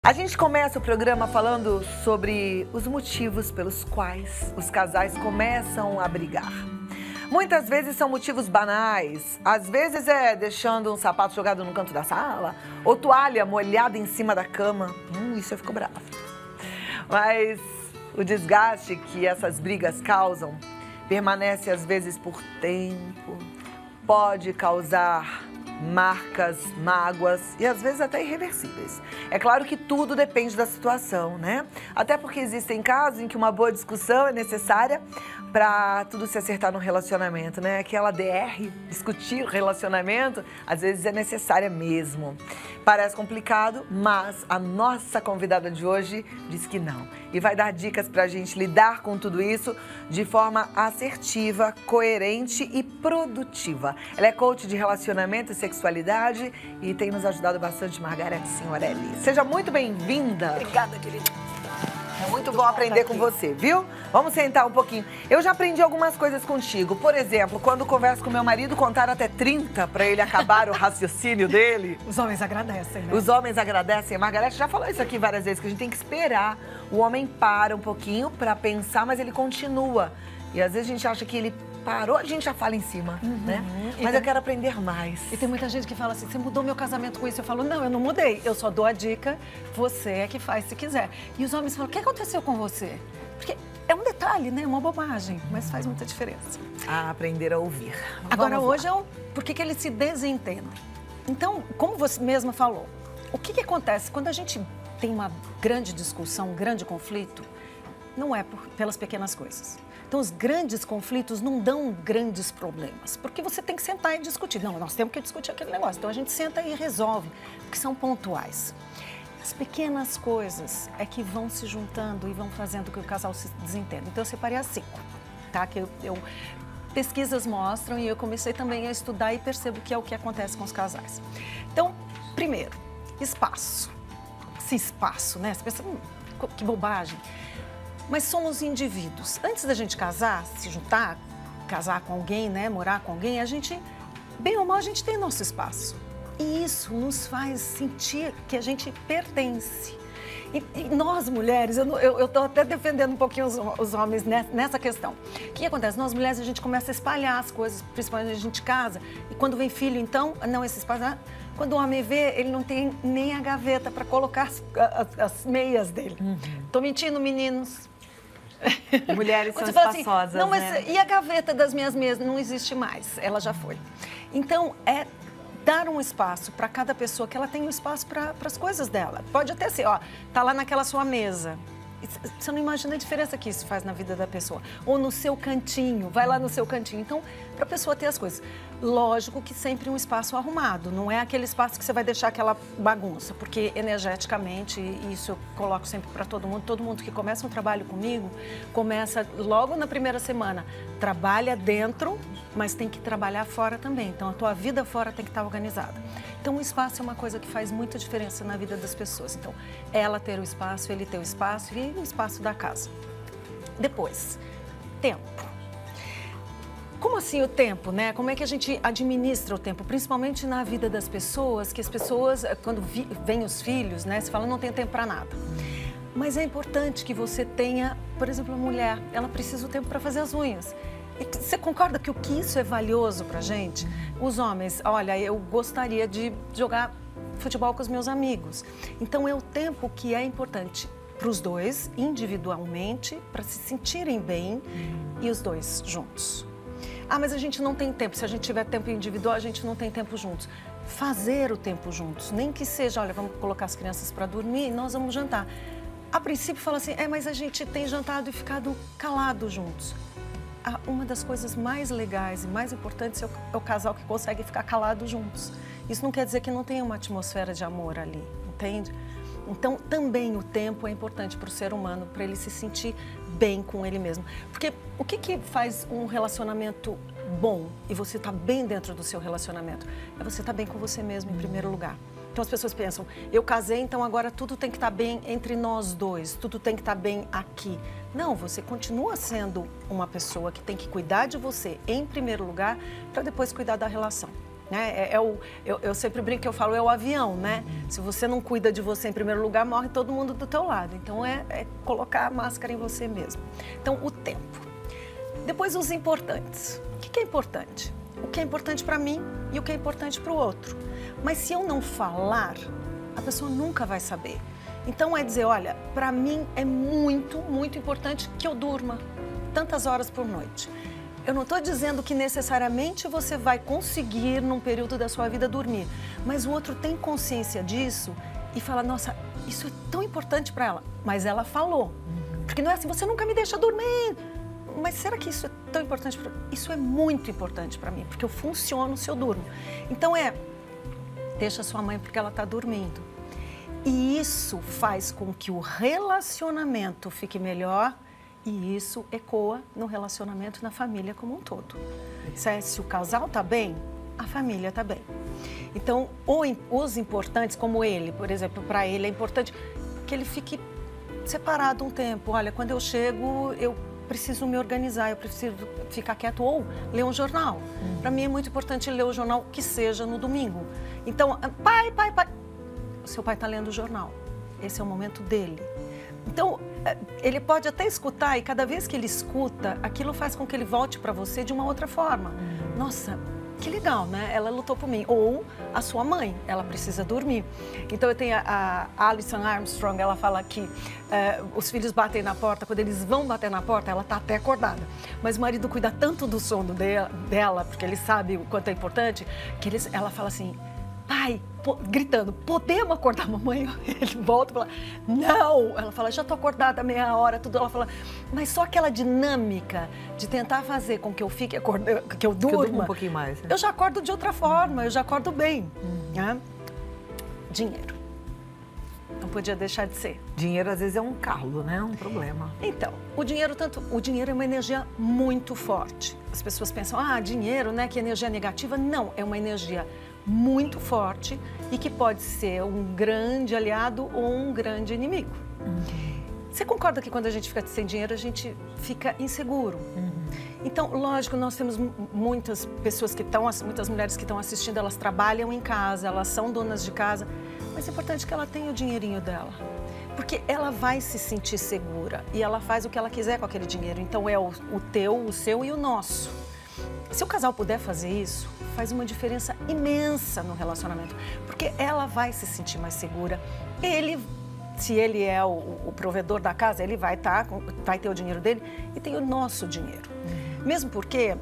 A gente começa o programa falando sobre os motivos pelos quais os casais começam a brigar. Muitas vezes são motivos banais, às vezes é deixando um sapato jogado no canto da sala, ou toalha molhada em cima da cama. Isso eu fico brava. Mas o desgaste que essas brigas causam permanece às vezes por tempo, pode causar marcas, mágoas e às vezes até irreversíveis. É claro que tudo depende da situação, né? Até porque existem casos em que uma boa discussão é necessária para tudo se acertar no relacionamento, né? Aquela DR, discutir o relacionamento, às vezes é necessária mesmo. Parece complicado, mas a nossa convidada de hoje diz que não. E vai dar dicas para a gente lidar com tudo isso de forma assertiva, coerente e produtiva. Ela é coach de relacionamento e sexualidade e tem nos ajudado bastante, Margareth Signorelli. Seja muito bem-vinda. Obrigada, querida. É muito bom aprender com você, viu? Vamos sentar um pouquinho. Eu já aprendi algumas coisas contigo. Por exemplo, quando converso com meu marido, contar até 30 para ele acabar o raciocínio dele. Os homens agradecem, né? Os homens agradecem. A Margareth já falou isso aqui várias vezes, que a gente tem que esperar. O homem para um pouquinho para pensar, mas ele continua. E às vezes a gente acha que ele parou, a gente já fala em cima, né? Mas eu quero aprender mais. E tem muita gente que fala assim, você mudou meu casamento com isso? Eu falo, não, eu não mudei. Eu só dou a dica, você é que faz se quiser. E os homens falam, o que aconteceu com você? Porque é um detalhe, né? Uma bobagem, mas faz muita diferença. Aprender a ouvir. Agora, hoje é por que eles se desentendem. Então, como você mesma falou, o que acontece quando a gente tem uma grande discussão, um grande conflito? Não é pelas pequenas coisas. Então, os grandes conflitos não dão grandes problemas, porque você tem que sentar e discutir. Não, nós temos que discutir aquele negócio. Então, a gente senta e resolve, porque são pontuais. As pequenas coisas é que vão se juntando e vão fazendo que o casal se desentenda. Então, eu separei as 5, tá? Que pesquisas mostram e eu comecei também a estudar e percebo que é o que acontece com os casais. Então, primeiro, espaço. Esse espaço, né? Você pensa, que bobagem. Mas somos indivíduos. Antes da gente casar, se juntar, casar com alguém, né, morar com alguém, a gente, bem ou mal, a gente tem nosso espaço. E isso nos faz sentir que a gente pertence. E nós, mulheres, eu estou até defendendo um pouquinho os homens nessa questão. O que acontece? Nós, mulheres, a gente começa a espalhar as coisas, principalmente a gente casa. E quando vem filho, então, não, esse espaço... Quando o homem vê, ele não tem nem a gaveta para colocar as meias dele. Tô mentindo, meninos? Mulheres são espaçosas, assim, não, mas né? E a gaveta das minhas meias não existe mais, ela já foi. Então, é dar um espaço para cada pessoa, que ela tenha um espaço para as coisas dela. Pode até ser, ó, tá lá naquela sua mesa. Você não imagina a diferença que isso faz na vida da pessoa. Ou no seu cantinho, vai lá no seu cantinho. Então, para a pessoa ter as coisas. Lógico que sempre um espaço arrumado, não é aquele espaço que você vai deixar aquela bagunça, porque energeticamente, e isso eu coloco sempre para todo mundo que começa um trabalho comigo, começa logo na primeira semana, trabalha dentro, mas tem que trabalhar fora também. Então, a tua vida fora tem que estar organizada. Então, o espaço é uma coisa que faz muita diferença na vida das pessoas. Então, ela ter o espaço, ele ter o espaço e o espaço da casa. Depois, tempo. Como assim o tempo, né? Como é que a gente administra o tempo? Principalmente na vida das pessoas, que as pessoas, quando vêm os filhos, né? Se fala, não tem tempo para nada. Mas é importante que você tenha, por exemplo, a mulher, ela precisa do tempo para fazer as unhas. E você concorda que isso é valioso pra gente? Os homens, olha, eu gostaria de jogar futebol com os meus amigos. Então, é o tempo que é importante para os dois, individualmente, para se sentirem bem e os dois juntos. Ah, mas a gente não tem tempo. Se a gente tiver tempo individual, a gente não tem tempo juntos. Fazer o tempo juntos, nem que seja, olha, vamos colocar as crianças para dormir e nós vamos jantar. A princípio fala assim, mas a gente tem jantado e ficado calado juntos. Uma das coisas mais legais e mais importantes é o casal que consegue ficar calado juntos. Isso não quer dizer que não tenha uma atmosfera de amor ali, entende? Então, também o tempo é importante para o ser humano, para ele se sentir bem com ele mesmo. Porque o que faz um relacionamento bom e você tá bem dentro do seu relacionamento? É você estar bem com você mesmo em primeiro lugar. Então as pessoas pensam, eu casei, então agora tudo tem que estar bem entre nós dois, tudo tem que estar bem aqui. Não, você continua sendo uma pessoa que tem que cuidar de você em primeiro lugar para depois cuidar da relação. né? Eu sempre brinco que eu falo, é o avião, né? Se você não cuida de você em primeiro lugar, morre todo mundo do teu lado. Então, é colocar a máscara em você mesmo. Então, o tempo. Depois, os importantes. O que é importante? O que é importante para mim e o que é importante para o outro. Mas se eu não falar, a pessoa nunca vai saber. Então, é dizer, olha, para mim é muito, muito importante que eu durma tantas horas por noite. Eu não estou dizendo que necessariamente você vai conseguir, num período da sua vida, dormir. Mas o outro tem consciência disso e fala, nossa, isso é tão importante para ela. Mas ela falou. Porque não é assim, você nunca me deixa dormir. Mas será que isso é tão importante para mim? Isso é muito importante para mim, porque eu funciono se eu durmo. Então deixa sua mãe porque ela está dormindo. E isso faz com que o relacionamento fique melhor. E isso ecoa no relacionamento na família como um todo. Se o casal está bem, a família está bem. Então, os importantes, como ele, por exemplo, para ele é importante que ele fique separado um tempo. Olha, quando eu chego, eu preciso me organizar, eu preciso ficar quieto ou ler um jornal. Para mim é muito importante ler o jornal que seja no domingo. Então, pai, o seu pai está lendo o jornal. Esse é o momento dele. Então, ele pode até escutar e cada vez que ele escuta, aquilo faz com que ele volte para você de uma outra forma. Nossa, que legal, né? Ela lutou por mim. Ou a sua mãe, ela precisa dormir. Então, eu tenho a Alison Armstrong, ela fala que os filhos batem na porta, quando eles vão bater na porta, ela está até acordada. Mas o marido cuida tanto do sono dela, porque ele sabe o quanto é importante, que ela fala assim, pai, gritando, podemos acordar a mamãe? Ele volta e fala, não! Ela fala, já estou acordada meia hora, tudo. Ela fala, mas só aquela dinâmica de tentar fazer com que eu fique acordada, que eu durma. Um pouquinho mais. Né? Eu já acordo de outra forma, eu já acordo bem. Né? Dinheiro. Não podia deixar de ser. Dinheiro, às vezes, é um calo, né? Um problema. Então, o dinheiro é uma energia muito forte. As pessoas pensam, dinheiro, né? Que energia negativa. Não, é uma energia muito forte e que pode ser um grande aliado ou um grande inimigo. Você concorda que quando a gente fica sem dinheiro, a gente fica inseguro? Então, lógico, nós temos muitas pessoas muitas mulheres que estão assistindo, elas trabalham em casa, elas são donas de casa, mas é importante que ela tenha o dinheirinho dela, porque ela vai se sentir segura e ela faz o que ela quiser com aquele dinheiro. Então, é o teu, o seu e o nosso. Se o casal puder fazer isso, faz uma diferença imensa no relacionamento, porque ela vai se sentir mais segura. Se ele é o provedor da casa, ele vai ter o dinheiro dele e tem o nosso dinheiro. Mesmo porque,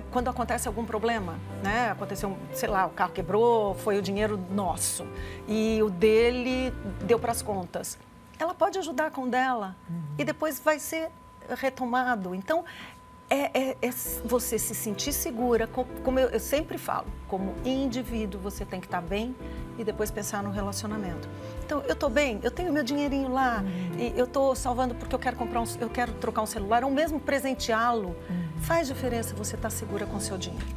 quando acontece algum problema, né? Aconteceu, sei lá, o carro quebrou, foi o dinheiro nosso e o dele deu para as contas. Ela pode ajudar com o dela e depois vai ser retomado. Então, é você se sentir segura, como eu sempre falo, como indivíduo você tem que estar bem e depois pensar no relacionamento. Então, eu estou bem, eu tenho meu dinheirinho lá, e eu estou salvando porque eu quero trocar um celular, ou mesmo presenteá-lo. Faz diferença você estar segura com o seu dinheiro.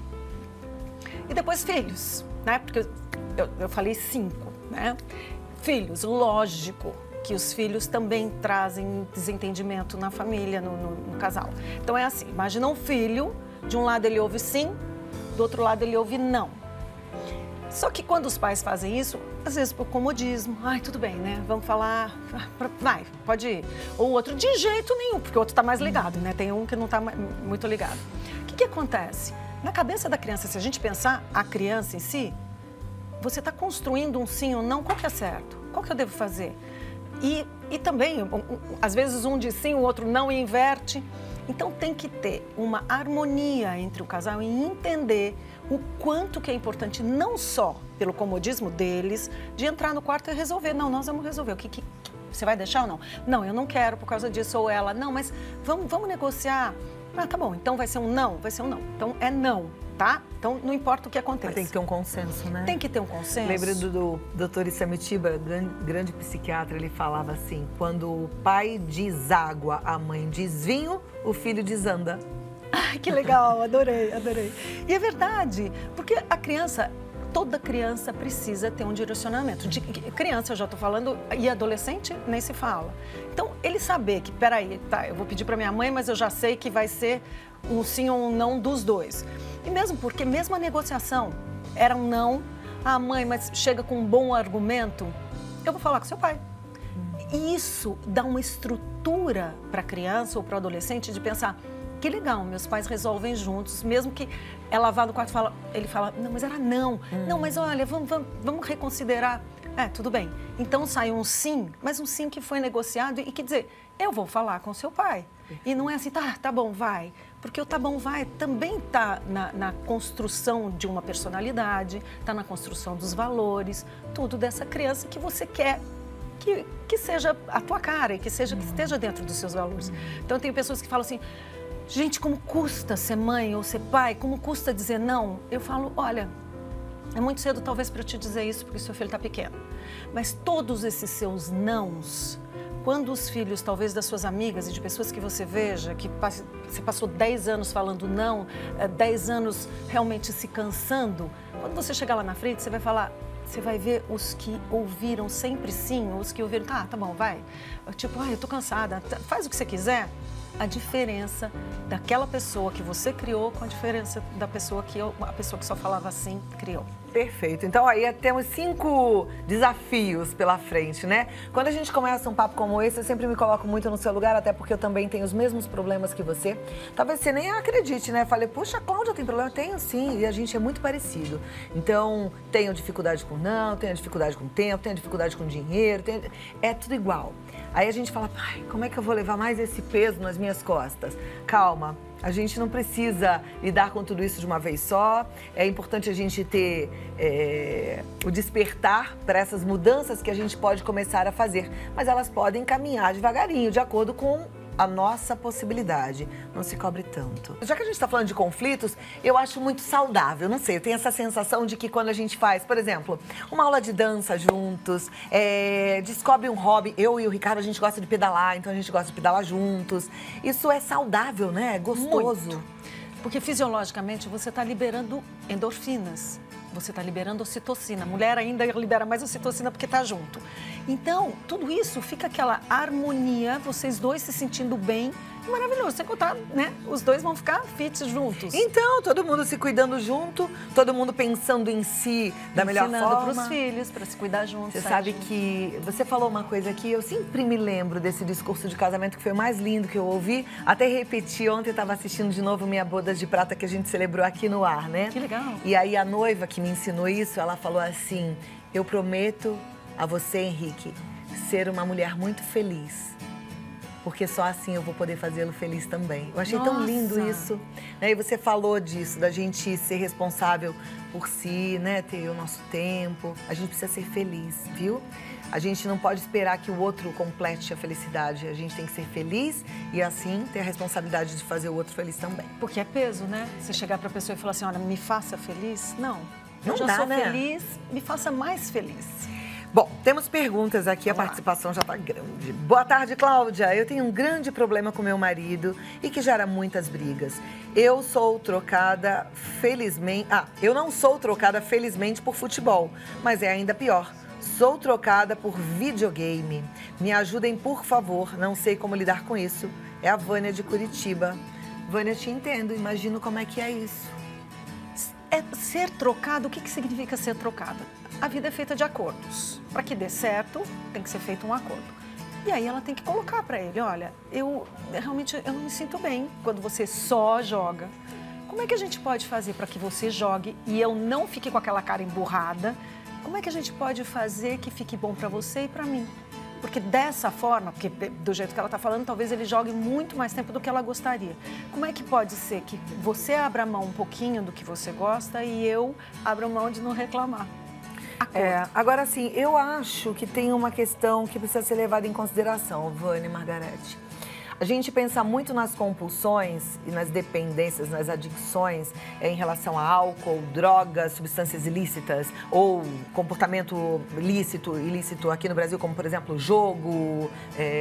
E depois filhos, né? Porque eu falei 5, né? Filhos, lógico que os filhos também trazem desentendimento na família, no casal. Então é assim, imagina um filho, de um lado ele ouve sim, do outro lado ele ouve não. Só que quando os pais fazem isso, às vezes por comodismo, tudo bem, né? Vamos falar, vai, pode ir. Ou o outro, de jeito nenhum, porque o outro está mais ligado, né? Tem um que não está muito ligado. O que acontece? Na cabeça da criança, se a gente pensar a criança em si, você está construindo um sim ou não, qual que é certo? Qual que eu devo fazer? E também, às vezes um diz sim, o outro não e inverte. Então tem que ter uma harmonia entre o casal e entender o quanto que é importante, não só pelo comodismo deles, de entrar no quarto e resolver. Não, nós vamos resolver. Você vai deixar ou não? Não, eu não quero por causa disso, ou ela. Não, mas vamos negociar. Tá bom, então vai ser um não? Vai ser um não. Então é não, tá? Então não importa o que aconteça. Mas tem que ter um consenso, né? Tem que ter um consenso. Lembra do Dr. Isamitiba, grande psiquiatra, ele falava assim, quando o pai diz água, a mãe diz vinho, o filho desanda. Ai, que legal, adorei. E é verdade, porque toda criança precisa ter um direcionamento. De criança, eu já estou falando, e adolescente nem se fala. Então, ele saber que, peraí, tá, eu vou pedir para minha mãe, mas eu já sei que vai ser um sim ou um não dos dois. E mesmo porque, mesmo a negociação, era um não. Ah, mãe, mas chega com um bom argumento, eu vou falar com seu pai. E isso dá uma estrutura para a criança ou para o adolescente de pensar, que legal, meus pais resolvem juntos, mesmo que ela vá no quarto e ele fala, não, mas era não. Não, mas olha, vamos reconsiderar. Tudo bem. Então sai um sim, mas um sim que foi negociado e quer dizer, eu vou falar com seu pai. E não é assim, tá bom, vai. Porque o tá bom, vai também está na construção de uma personalidade, está na construção dos valores, tudo dessa criança que você quer que seja a tua cara e que esteja dentro dos seus valores. Então, tem pessoas que falam assim, gente, como custa ser mãe ou ser pai? Como custa dizer não? Eu falo, olha, é muito cedo talvez para eu te dizer isso, porque seu filho está pequeno. Mas todos esses seus nãos, quando os filhos, talvez das suas amigas e de pessoas que você veja, que você passou 10 anos falando não, 10 anos realmente se cansando, quando você chegar lá na frente, você vai falar... Você vai ver os que ouviram sempre sim, os que ouviram, tá bom, vai. Tipo, eu tô cansada, faz o que você quiser. A diferença daquela pessoa que você criou com a diferença da pessoa que a pessoa que só falava assim criou. Perfeito. Então aí temos 5 desafios pela frente, né? Quando a gente começa um papo como esse, eu sempre me coloco muito no seu lugar, até porque eu também tenho os mesmos problemas que você. Talvez você nem acredite, né? Falei, puxa, Cláudia tem problema? Tenho sim, e a gente é muito parecido. Então, tenho dificuldade com não, tenho dificuldade com tempo, tenho dificuldade com dinheiro, é tudo igual. Aí a gente fala, pai, como é que eu vou levar mais esse peso nas minhas costas? Calma. A gente não precisa lidar com tudo isso de uma vez só. É importante a gente ter o despertar para essas mudanças que a gente pode começar a fazer. Mas elas podem caminhar devagarinho, de acordo com a nossa possibilidade. Não se cobre tanto. Já que a gente está falando de conflitos, eu acho muito saudável. Não sei, eu tenho essa sensação de que quando a gente faz, por exemplo, uma aula de dança juntos, descobre um hobby. Eu e o Ricardo, a gente gosta de pedalar, então a gente gosta de pedalar juntos. Isso é saudável, né? É gostoso. Muito. Porque fisiologicamente você está liberando endorfinas. Você está liberando ocitocina. A mulher ainda libera mais ocitocina porque está junto. Então, tudo isso fica aquela harmonia, vocês dois se sentindo bem. Maravilhoso. Sem contar, né? Os dois vão ficar fit juntos. Então, todo mundo se cuidando junto, todo mundo pensando em si da melhor forma. Ensinando para os filhos, para se cuidar juntos. Você sabe que você falou uma coisa aqui, eu sempre me lembro desse discurso de casamento que foi o mais lindo que eu ouvi. Até repeti, ontem eu estava assistindo de novo Minha Bodas de Prata, que a gente celebrou aqui no ar, né? Que legal. E aí a noiva que me ensinou isso, ela falou assim, eu prometo a você, Henrique, ser uma mulher muito feliz. Porque só assim eu vou poder fazê-lo feliz também. Eu achei tão lindo isso. E você falou disso, da gente ser responsável por si, né? Ter o nosso tempo. A gente precisa ser feliz, viu? A gente não pode esperar que o outro complete a felicidade. A gente tem que ser feliz e assim ter a responsabilidade de fazer o outro feliz também. Porque é peso, né? Você chegar para a pessoa e falar assim, olha, me faça feliz. Não. Não eu já dá, sou né? feliz, me faça mais feliz. Bom, temos perguntas aqui, a participação já está grande. Boa tarde, Cláudia. Eu tenho um grande problema com meu marido e que gera muitas brigas. Eu sou trocada felizmente... eu não sou trocada felizmente por futebol, mas é ainda pior. Sou trocada por videogame. Me ajudem, por favor. Não sei como lidar com isso. É a Vânia de Curitiba. Vânia, eu te entendo. Imagino como é que é isso. Ser trocado, o que significa ser trocada? A vida é feita de acordos. Para que dê certo, tem que ser feito um acordo. E aí ela tem que colocar para ele, olha, eu realmente não me sinto bem quando você só joga. Como é que a gente pode fazer para que você jogue e eu não fique com aquela cara emburrada? Como é que a gente pode fazer que fique bom para você e para mim? Porque dessa forma, porque do jeito que ela está falando, talvez ele jogue muito mais tempo do que ela gostaria. Como é que pode ser que você abra mão um pouquinho do que você gosta e eu abra mão de não reclamar? Agora sim, eu acho que tem uma questão que precisa ser levada em consideração, Vânia e Margarete. A gente pensa muito nas compulsões e nas dependências, nas adicções em relação a álcool, drogas, substâncias ilícitas ou comportamento ilícito aqui no Brasil, como por exemplo jogo,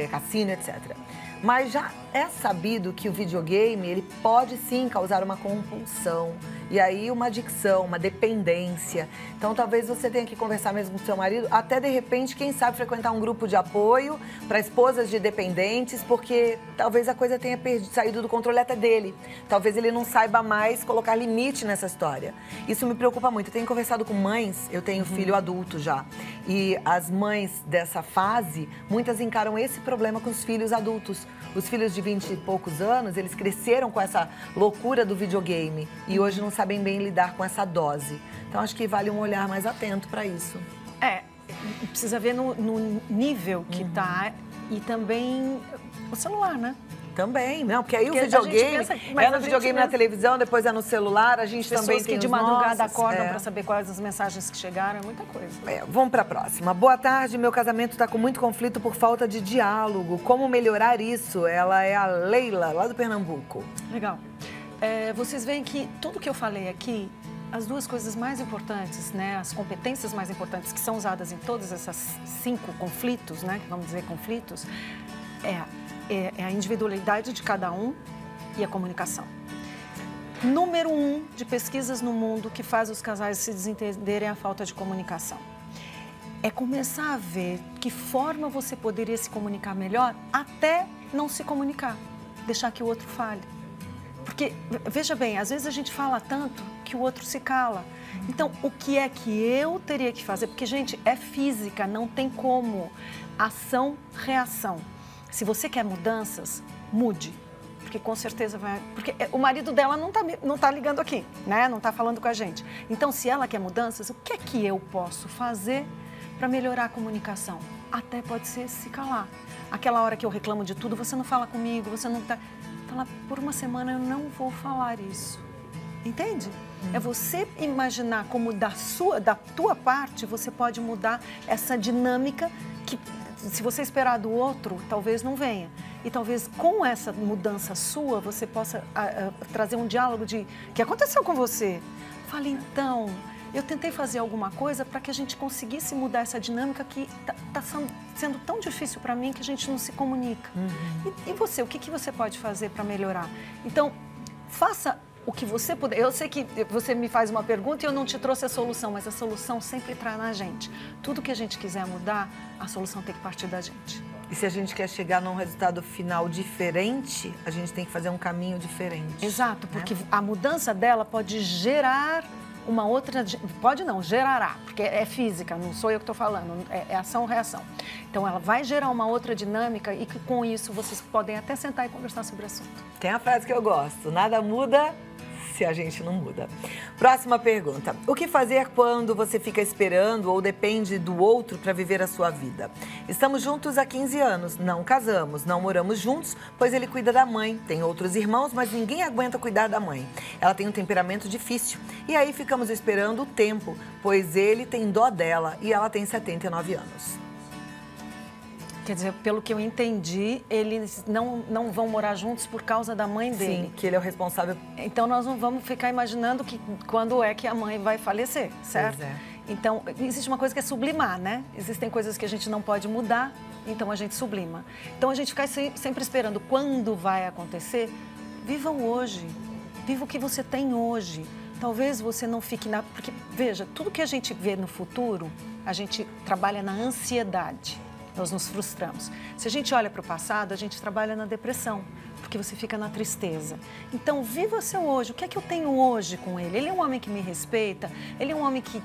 cassino, etc. Mas já é sabido que o videogame ele pode sim causar uma compulsão. E aí uma adicção, uma dependência. Então talvez você tenha que conversar mesmo com o seu marido, até de repente, quem sabe, frequentar um grupo de apoio para esposas de dependentes, porque talvez a coisa tenha saído do controle até dele. Talvez ele não saiba mais colocar limite nessa história. Isso me preocupa muito. Eu tenho conversado com mães, eu tenho filho adulto já, e as mães dessa fase, muitas encaram esse problema com os filhos adultos. Os filhos de 20 e poucos anos, eles cresceram com essa loucura do videogame e hoje não sabem bem lidar com essa dose. Então, acho que vale um olhar mais atento para isso. Precisa ver no nível que tá e também o celular, né? Também, não, porque aí o videogame é no videogame, na televisão, depois é no celular, a gente também tem pessoas que de madrugada acordam para saber quais as mensagens que chegaram, é muita coisa. Vamos para a próxima. Boa tarde, meu casamento está com muito conflito por falta de diálogo. Como melhorar isso? Ela é a Leila, lá do Pernambuco. Legal. Vocês veem que tudo que eu falei aqui, as duas coisas mais importantes, né, as competências mais importantes que são usadas em todas essas 5 conflitos, né, vamos dizer conflitos, é a individualidade de cada um e a comunicação. Número 1 de pesquisas no mundo que faz os casais se desentenderem é a falta de comunicação. É começar a ver que forma você poderia se comunicar melhor até não se comunicar, deixar que o outro fale. Porque, veja bem, às vezes a gente fala tanto que o outro se cala. Então, o que é que eu teria que fazer? Porque, gente, é física, não tem como. Ação, reação. Se você quer mudanças, mude. Porque com certeza vai... Porque o marido dela não tá ligando aqui, né? Não tá falando com a gente. Então, se ela quer mudanças, o que é que eu posso fazer para melhorar a comunicação? Até pode ser se calar. Aquela hora que eu reclamo de tudo, você não fala comigo, você não tá... Fala, por uma semana eu não vou falar isso. Entende? É você imaginar como da tua parte, você pode mudar essa dinâmica que... Se você esperar do outro, talvez não venha. E talvez com essa mudança sua, você possa trazer um diálogo de... O que aconteceu com você? Fale, então, eu tentei fazer alguma coisa para que a gente conseguisse mudar essa dinâmica que está sendo tão difícil para mim que a gente não se comunica. E você, o que você pode fazer para melhorar? Então, faça o que você puder. Eu sei que você me faz uma pergunta e eu não te trouxe a solução, mas a solução sempre traz na gente. Tudo que a gente quiser mudar, a solução tem que partir da gente. E se a gente quer chegar num resultado final diferente, a gente tem que fazer um caminho diferente. Exato, porque a mudança dela pode gerar uma outra... Pode não, gerará, porque é física, não sou eu que estou falando, é ação-reação. Então, ela vai gerar uma outra dinâmica e que com isso vocês podem até sentar e conversar sobre o assunto. Tem a frase que eu gosto, nada muda se a gente não muda. Próxima pergunta. O que fazer quando você fica esperando ou depende do outro para viver a sua vida? Estamos juntos há 15 anos, não casamos, não moramos juntos, pois ele cuida da mãe. Tem outros irmãos, mas ninguém aguenta cuidar da mãe. Ela tem um temperamento difícil. E aí ficamos esperando o tempo, pois ele tem dó dela e ela tem 79 anos. Quer dizer, pelo que eu entendi, eles não vão morar juntos por causa da mãe dele. Sim, que ele é o responsável. Então, nós não vamos ficar imaginando quando é que a mãe vai falecer, certo? Pois é. Então, existe uma coisa que é sublimar, né? Existem coisas que a gente não pode mudar, então a gente sublima. Então, a gente fica sempre esperando quando vai acontecer. Viva o hoje. Viva o que você tem hoje. Talvez você não fique na... Porque, veja, tudo que a gente vê no futuro, a gente trabalha na ansiedade. Nós nos frustramos. Se a gente olha para o passado, a gente trabalha na depressão, porque você fica na tristeza. Então, viva seu hoje. O que é que eu tenho hoje com ele? Ele é um homem que me respeita, ele é um homem que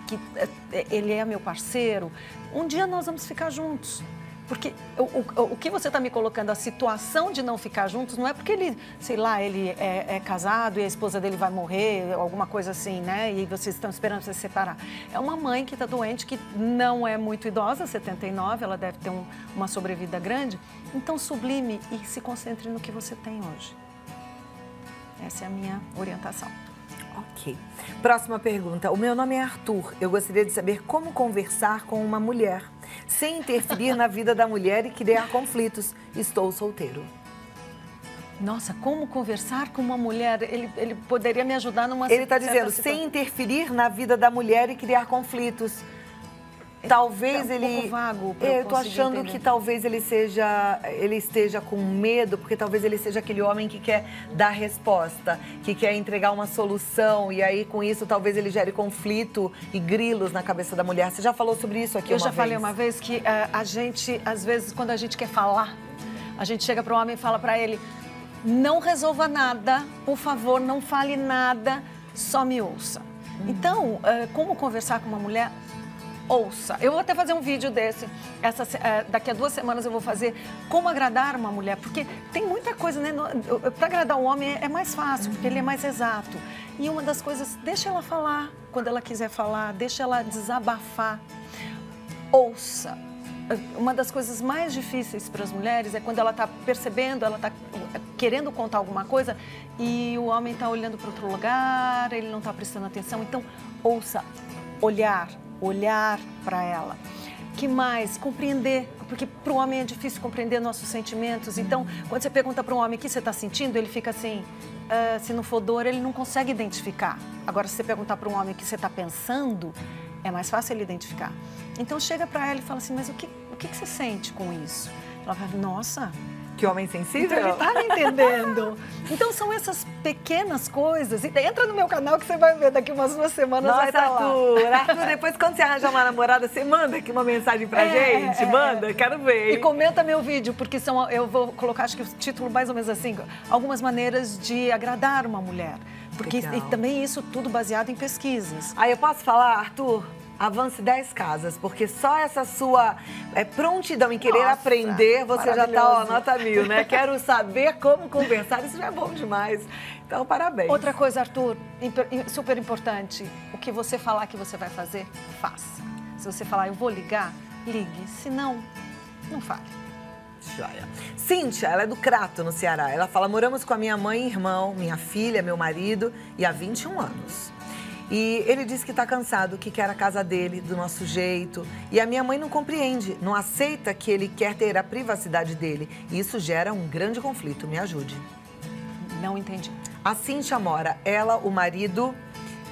ele é meu parceiro. Um dia nós vamos ficar juntos. Porque o que você está me colocando, a situação de não ficar juntos, não é porque ele, sei lá, ele é casado e a esposa dele vai morrer, alguma coisa assim, né? E vocês estão esperando se separar. É uma mãe que está doente, que não é muito idosa, 79, ela deve ter uma sobrevida grande. Então, sublime e se concentre no que você tem hoje. Essa é a minha orientação. Ok. Próxima pergunta. O meu nome é Arthur. Eu gostaria de saber como conversar com uma mulher sem interferir na vida da mulher e criar conflitos. Estou solteiro. Nossa, como conversar com uma mulher? Ele poderia me ajudar numa... Ele está dizendo, sem interferir na vida da mulher e criar conflitos. talvez é um ele... pouco vago pra Eu tô conseguir achando entender. que talvez ele esteja com medo, porque talvez ele seja aquele homem que quer dar resposta, que quer entregar uma solução, e aí com isso talvez ele gere conflito e grilos na cabeça da mulher. Você já falou sobre isso aqui Eu uma vez? já falei uma vez que a gente, às vezes, quando a gente quer falar, a gente chega para o homem e fala para ele: não resolva nada, por favor, não fale nada, só me ouça. Então, como conversar com uma mulher? Ouça. Eu vou até fazer um vídeo desse. Daqui a 2 semanas eu vou fazer como agradar uma mulher, porque tem muita coisa, né? Para agradar o homem é mais fácil, porque ele é mais exato. E uma das coisas, deixa ela falar quando ela quiser falar, deixa ela desabafar. Ouça. Uma das coisas mais difíceis para as mulheres é quando ela está percebendo, ela está querendo contar alguma coisa e o homem está olhando para outro lugar, ele não está prestando atenção. Então, ouça, olhar para ela. Que mais? Compreender, porque para o homem é difícil compreender nossos sentimentos. Então, quando você pergunta para um homem o que você está sentindo, ele fica assim, se não for dor, ele não consegue identificar. Agora, se você perguntar para um homem o que você está pensando, é mais fácil ele identificar. Então, chega para ela e fala assim, mas o que você sente com isso? Ela fala, nossa... Que homem sensível? Então, ele tá me entendendo. Então, são essas pequenas coisas. Entra no meu canal que você vai ver daqui umas 2 semanas. Nossa, vai estar lá. Arthur, depois quando você arranjar uma namorada, você manda aqui uma mensagem pra gente? Manda, quero ver. E comenta meu vídeo, porque eu vou colocar, acho que o título mais ou menos assim, algumas maneiras de agradar uma mulher. Porque e também isso tudo baseado em pesquisas. Aí eu posso falar, Arthur? Avance 10 casas, porque só essa sua prontidão em querer aprender, você já tá, ó, nota 1000, né? Quero saber como conversar, isso já é bom demais. Então, parabéns. Outra coisa, Arthur, super importante, o que você falar que você vai fazer, faça. Se você falar, eu vou ligar, ligue. Se não, não fale. Joia. Cíntia, ela é do Crato, no Ceará. Ela fala, moramos com a minha mãe e irmão, minha filha, meu marido, e há 21 anos. E ele disse que está cansado, que quer a casa dele, do nosso jeito. E a minha mãe não compreende, não aceita que ele quer ter a privacidade dele. E isso gera um grande conflito. Me ajude. Não entendi. A Cíntia mora, ela, o marido,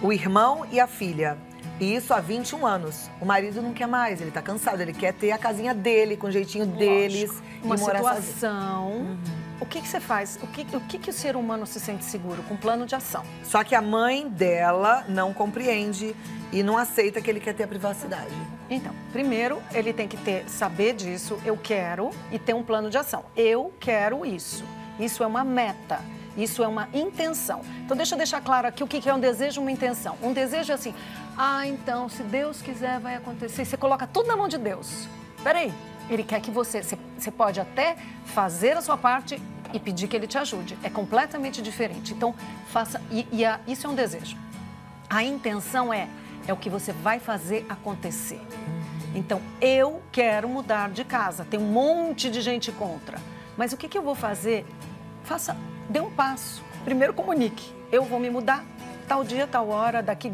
o irmão e a filha. E isso há 21 anos. O marido não quer mais, ele está cansado, ele quer ter a casinha dele, com o jeitinho deles. Uma e morar situação... O que você faz? O que o ser humano se sente seguro? Com plano de ação. Só que a mãe dela não compreende e não aceita que ele quer ter a privacidade. Então, primeiro, ele tem que saber disso, eu quero, e ter um plano de ação. Eu quero isso. Isso é uma meta. Isso é uma intenção. Então, deixa eu deixar claro aqui o que é um desejo e uma intenção. Um desejo é assim, então, se Deus quiser, vai acontecer. Você coloca tudo na mão de Deus. Peraí. Ele quer que você pode até fazer a sua parte e pedir que ele te ajude. É completamente diferente. Então, faça, isso é um desejo. A intenção é o que você vai fazer acontecer. Então, eu quero mudar de casa. Tem um monte de gente contra. Mas o que eu vou fazer? Dê um passo. Primeiro, comunique. Eu vou me mudar tal dia, tal hora, daqui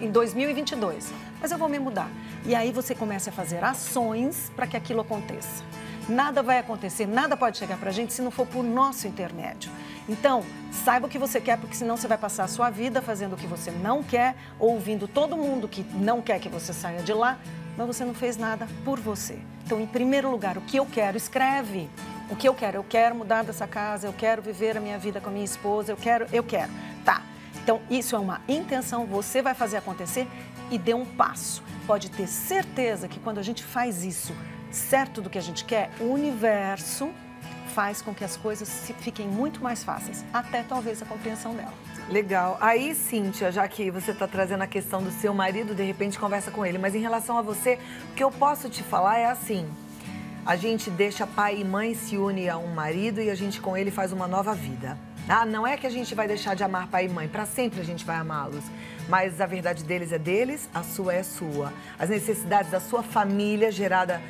em 2022. Mas eu vou me mudar. E aí você começa a fazer ações para que aquilo aconteça. Nada vai acontecer, nada pode chegar para a gente se não for por nosso intermédio. Então, saiba o que você quer, porque senão você vai passar a sua vida fazendo o que você não quer, ouvindo todo mundo que não quer que você saia de lá, mas você não fez nada por você. Então, em primeiro lugar, o que eu quero, escreve. O que eu quero mudar dessa casa, eu quero viver a minha vida com a minha esposa, eu quero. Tá. Então, isso é uma intenção, você vai fazer acontecer e dê um passo. Pode ter certeza que quando a gente faz isso, certo do que a gente quer, o universo faz com que as coisas fiquem muito mais fáceis, até talvez a compreensão dela. Legal. Aí, Cíntia, já que você está trazendo a questão do seu marido, de repente conversa com ele. Mas em relação a você, o que eu posso te falar é assim, a gente deixa pai e mãe se une a um marido e a gente com ele faz uma nova vida. Não é que a gente vai deixar de amar pai e mãe, para sempre a gente vai amá-los. Mas a verdade deles é deles, a sua é sua. As necessidades da sua família, gerada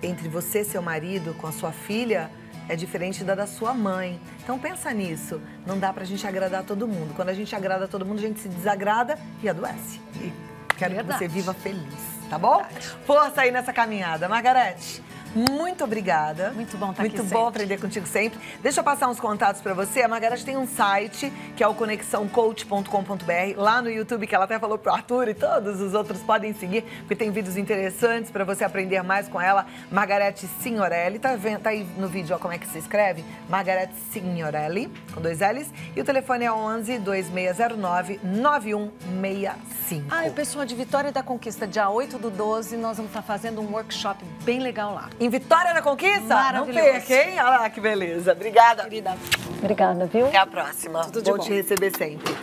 entre você e seu marido, com a sua filha, é diferente da sua mãe. Então pensa nisso, não dá pra gente agradar todo mundo. Quando a gente agrada todo mundo, a gente se desagrada e adoece. E quero que você viva feliz, tá bom? Força aí nessa caminhada. Margarete, muito obrigada. Muito bom estar aqui Muito sempre. bom aprender contigo sempre. Deixa eu passar uns contatos pra você. A Margareth tem um site, que é o conexãocoach.com.br, lá no YouTube, que ela até falou pro Arthur e todos os outros podem seguir, porque tem vídeos interessantes pra você aprender mais com ela. Margareth Signorelli, tá aí no vídeo, ó, como é que se escreve? Margareth Signorelli, com 2 L's. E o telefone é 11 2609 9165. Ah, e o pessoal de Vitória da Conquista, dia 8/12, nós vamos estar fazendo um workshop bem legal lá. Em Vitória da Conquista? Maravilhoso. Não perca, hein? Olha lá que beleza. Obrigada. Querida, obrigada, viu? Até a próxima. Tudo de Vou bom. te receber sempre.